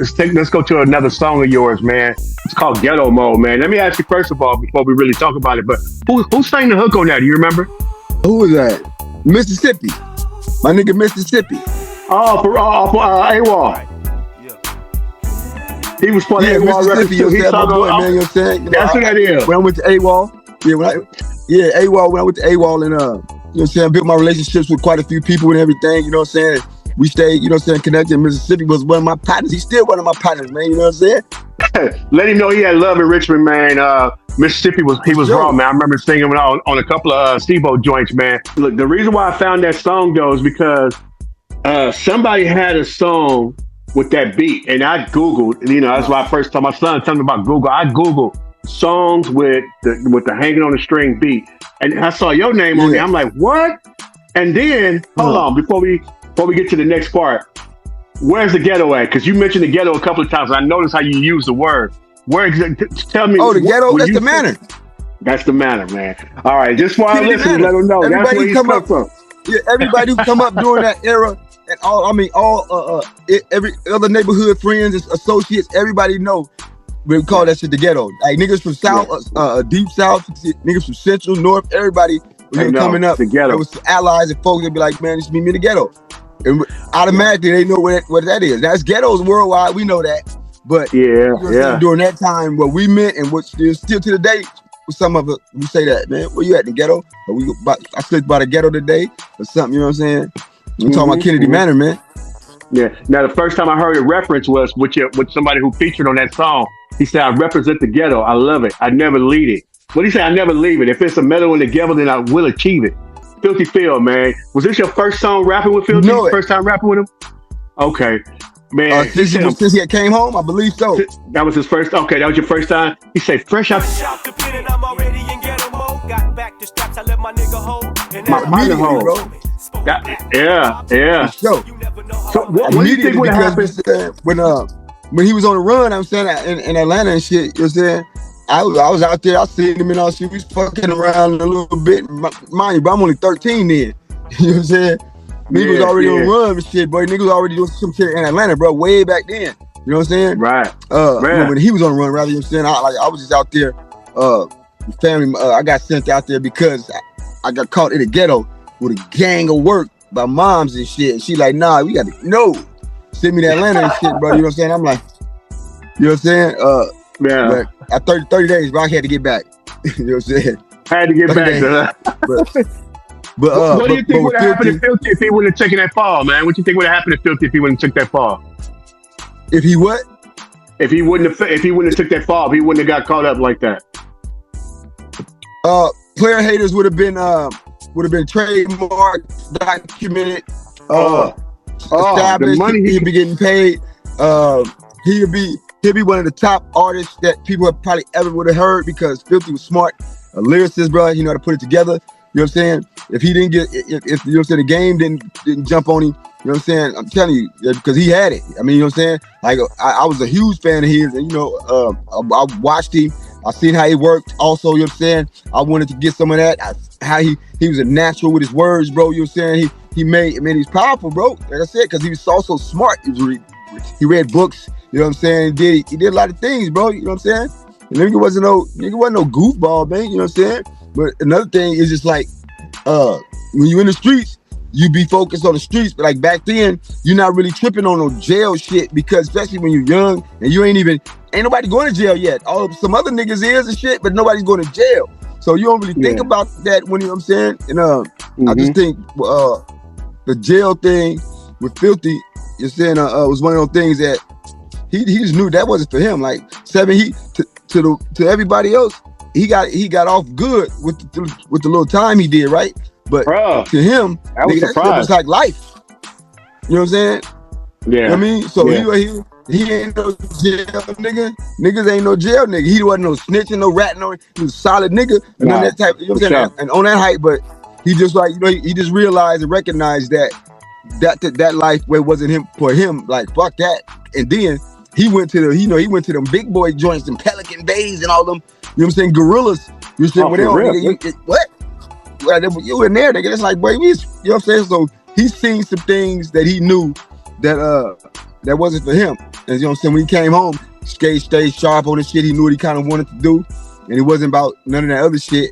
let's go to another song of yours, man. It's called Ghetto Mode, man. Let me ask you first of all before we really talk about it. But who sang the hook on that? Do you remember? Who was that? Mississippi. My nigga Mississippi. Oh, for AWOL. He was part of AWOL records too. He sung boy, man, you know what I'm saying? That's what that is. When I went to AWOL, AWOL, when I went to AWOL and you know what I'm saying, built my relationships with quite a few people and everything, you know what I'm saying? We stayed, you know what I'm saying, connected. Mississippi was one of my partners. He's still one of my partners, man, you know what I'm saying? Let him know he had love in Richmond, man. Mississippi was raw, man. I remember singing on a couple of Steve-O joints, man. Look, the reason why I found that song though is because somebody had a song with that beat, and I Googled. You know, that's why I first told my son something about Google. I Googled songs with the hanging on the string beat, and I saw your name on there. I'm like, what? And then hold on, before we get to the next part. Where's the ghetto at? Because you mentioned the ghetto a couple of times. I noticed how you use the word. Tell me. Oh, the ghetto? That's the manor. That's the manor, man. All right, just while I listen, let them know. Everybody that's where he's come from. Yeah, everybody who come up during that era, and every other neighborhood friends, associates, everybody know. We call that shit the ghetto. Like niggas from South, deep South, niggas from Central, North, everybody coming up. The ghetto. There was allies and folks that be like, man, just meet me in the ghetto. And automatically they know what that is. That's ghettos worldwide. We know that. But during that time, what we meant and what still to the day, some of us we say that, man, where you at, the ghetto? Or I slipped by the ghetto today or something. You know what I'm saying? I'm talking about Kennedy Manor, man. Yeah. Now the first time I heard a reference was with somebody who featured on that song. He said, "I represent the ghetto. I love it. I never leave it." What he said, "I never leave it. If it's a metal in the ghetto, then I will achieve it." Filthy Phil, man. Was this your first song rapping with Filthy? No, first time rapping with him? Okay. Man. Since he came home, I believe so. That was his first. Okay, that was your first time. He said, "Fresh out the pit, I'm already in ghetto mode. Got back the straps, I let my nigga hold." My nigga hold, bro. Yeah. So what do you think would happen when he was on the run? I'm saying in Atlanta and shit. You know what I'm saying? I was out there. I seen him and all shit. We was fucking around a little bit. Mind you, bro, I'm only 13 then. You know what I'm saying? Niggas was already on run and shit, boy. Niggas was already doing some shit in Atlanta, bro, way back then. You know what I'm saying? Right. When he was on the run, rather, you know what I'm saying? I was just out there, family. I got sent out there because I got caught in the ghetto with a gang of work by moms and shit. And she like, nah, we got to send me to Atlanta and shit, bro. You know what I'm saying? I'm like, you know what I'm saying? But at 30 days, bro, I had to get back. You know what I'm saying? Had to get back. But what do you think would have happened to Filthy if he wouldn't have taken that fall, man? What do you think would have happened to Filthy if he wouldn't have took that fall? If he what? If he wouldn't have took that fall, if he wouldn't have got caught up like that. Player haters would have been trademarked, documented, established. The money he'd be getting paid. He'll be one of the top artists that people have probably ever would have heard because Filthy was smart, a lyricist, bro. He know how to put it together. You know what I'm saying? If he didn't if you know what I'm saying, the game didn't jump on him, you know what I'm saying? I'm telling you, because he had it. I mean, you know what I'm saying? Like I was a huge fan of his, and you know, I watched him. I seen how he worked. Also, you know what I'm saying? I wanted to get some of that. How he was a natural with his words, bro. You know what I'm saying? He's powerful, bro. Like I said, because he was also smart. He read books. You know what I'm saying? He did a lot of things, bro. You know what I'm saying? And nigga wasn't no goofball, man. You know what I'm saying? But another thing is just like, when you in the streets, you be focused on the streets. But like back then, you're not really tripping on no jail shit because especially when you're young and you ain't nobody going to jail yet. Some other niggas is and shit, but nobody's going to jail. So you don't really think about that when, you know what I'm saying? And I just think the jail thing with Filthy, you're saying, was one of those things that he just knew that wasn't for him. Like to everybody else, he got off good with the little time he did, right? But to him, that was like life. You know what I'm saying? Yeah. You know what I mean? So he ain't no jail nigga. Niggas ain't no jail nigga. He wasn't no snitching, no ratting, he was a solid nigga. And none of that type, you know what I'm saying? And on that height, but he just like, you know, he just realized and recognized that life where it wasn't him for him, like fuck that. And then he went to them big boy joints and Pelican Bays and all them, you know what I'm saying, gorillas. You saying what? Well, you in there, nigga. It's like, boy, you know what I'm saying? So he's seen some things that he knew that wasn't for him. And you know what I'm saying? When he came home, stayed sharp on the shit he knew what he kind of wanted to do. And it wasn't about none of that other shit.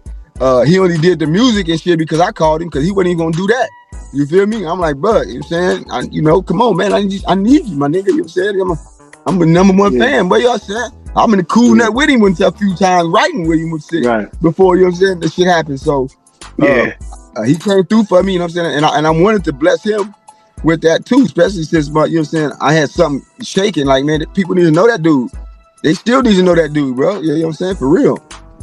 He only did the music and shit because I called him, because he wasn't even gonna do that. You feel me? I'm like, bro, you know what I'm saying? Come on, man. I need you, my nigga. You know what I'm saying? I'm a #1 fan, boy. You know what I'm saying? I'm in the cool nut with him a few times, writing with him with shit before, you know what I'm saying, the shit happened. So he came through for me, you know what I'm saying? And I wanted to bless him with that too, especially since, you know what I'm saying, I had something shaking. Like, man, people need to know that dude. They still need to know that dude, bro. You know what I'm saying? For real.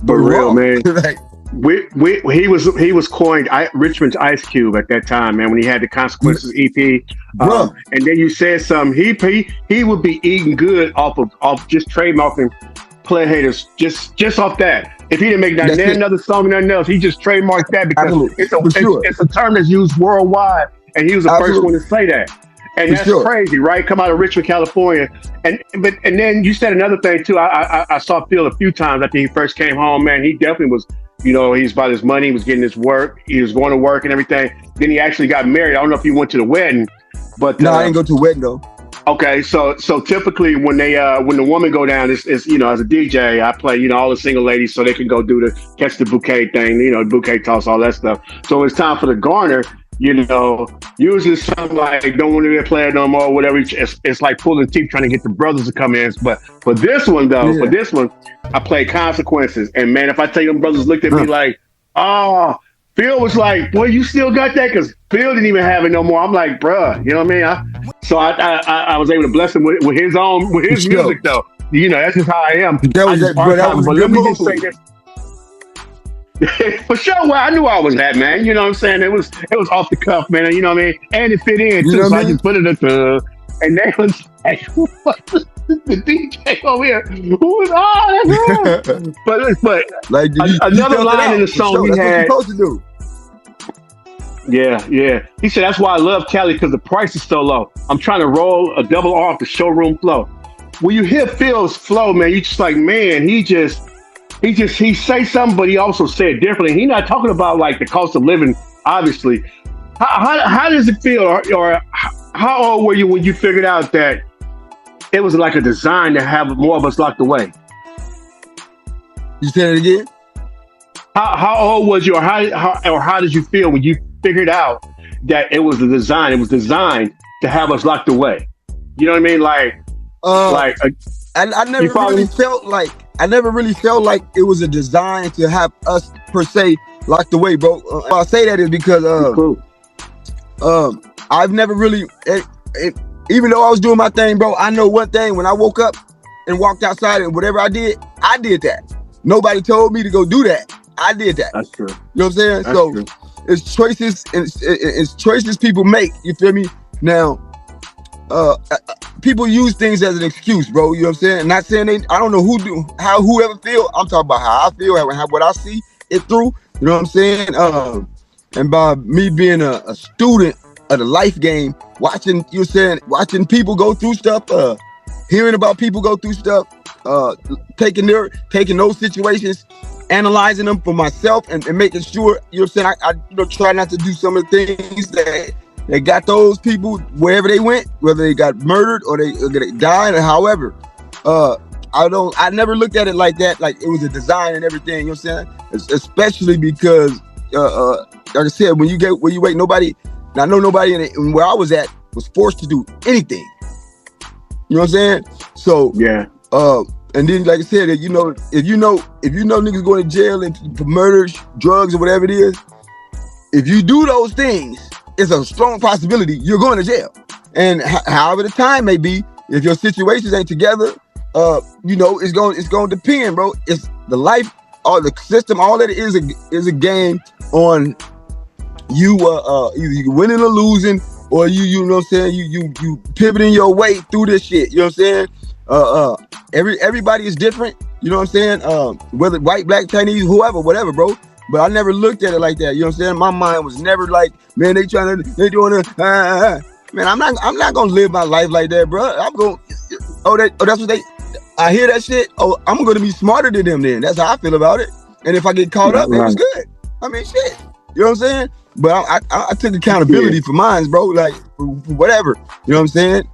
For real, man. Like, he was coined Richmond's Ice Cube at that time, man, when he had the Consequences EP. And then you said something. He would be eating good off just trademarking Player Haters just off that. If he didn't make another song, nothing else, he just trademarked that because it's a term that's used worldwide, and he was the first one to say that. And that's crazy, right? Come out of Richmond, California. And then you said another thing too. I saw Phil a few times after he first came home, man. He definitely was, he's about his money, he was getting his work, he was going to work and everything. Then he actually got married. I don't know if he went to the wedding, but no, I didn't go to a wedding though. Okay, so typically when the woman go down, it's as a DJ, I play, all the single ladies so they can go do the catch the bouquet thing, bouquet toss, all that stuff. So it's time for the garner. Usually something like don't want to be a player no more, whatever. It's like pulling teeth trying to get the brothers to come in. But for this one though, I played Consequences, and man, if I tell you, them brothers looked at me like, oh. Phil was like, "Boy, you still got that?" Because Phil didn't even have it no more. I'm like, "Bruh," you know what I mean? So I was able to bless him with his music though. That's just how I am. But let me just say this. For sure, where I knew I was at, man. You know what I'm saying? It was off the cuff, man. You know what I mean? And it fit in too. So I just put it at and they was like, "What the DJ over here? Who was that's wrong." But like another line in the song he had. What you supposed to do? Yeah. He said, "That's why I love Cali, because the price is so low. I'm trying to roll a double R off the showroom flow." When you hear Phil's flow, man, you just like, man, he say something, but he also said differently. He's not talking about like the cost of living, obviously. How does it feel, or how old were you when you figured out that it was like a design to have more of us locked away? You said it again? How old was you, or how did you feel when you figured out that it was a design? It was designed to have us locked away. You know what I mean? I never really felt like it was a design to have us per se locked away, bro. Why I say that is because I've never really, even though I was doing my thing, bro, I know one thing: when I woke up and walked outside and whatever I did that. Nobody told me to go do that. I did that. That's true. You know what I'm saying? That's true. It's choices, and it's choices people make. You feel me? Now, people use things as an excuse, bro. You know what I'm saying? Not saying I don't know whoever feel. I'm talking about how I feel, what I see it through. You know what I'm saying? And by me being a student of the life game, watching people go through stuff, hearing about people go through stuff, taking those situations, analyzing them for myself, and making sure, you know what I'm saying, I try not to do some of the things that got those people wherever they went, whether they got murdered or they died or however. I never looked at it like that, like it was a design and everything, you know what I'm saying? Especially because like I said, when you wait, nobody, I know nobody in where I was at was forced to do anything. You know what I'm saying? So yeah. And then, like I said, if you know niggas going to jail and for murders, drugs, or whatever it is, if you do those things, it's a strong possibility you're going to jail. And however the time may be, if your situations ain't together, it's going to depend, bro. It's the life or the system. All that is a game on you, either you winning or losing, or you know what I'm saying, you pivoting your way through this shit. You know what I'm saying? Everybody is different. You know what I'm saying? Whether white, black, Chinese, whoever, whatever, bro. But I never looked at it like that. You know what I'm saying? My mind was never like, man, they doing it. Man, I'm not gonna live my life like that, bro. I'm going. That's what I hear that shit. Oh, I'm gonna be smarter than them. Then that's how I feel about it. And if I get caught up, it was good. I mean, shit. You know what I'm saying? But I took accountability for mine, bro. Like whatever. You know what I'm saying?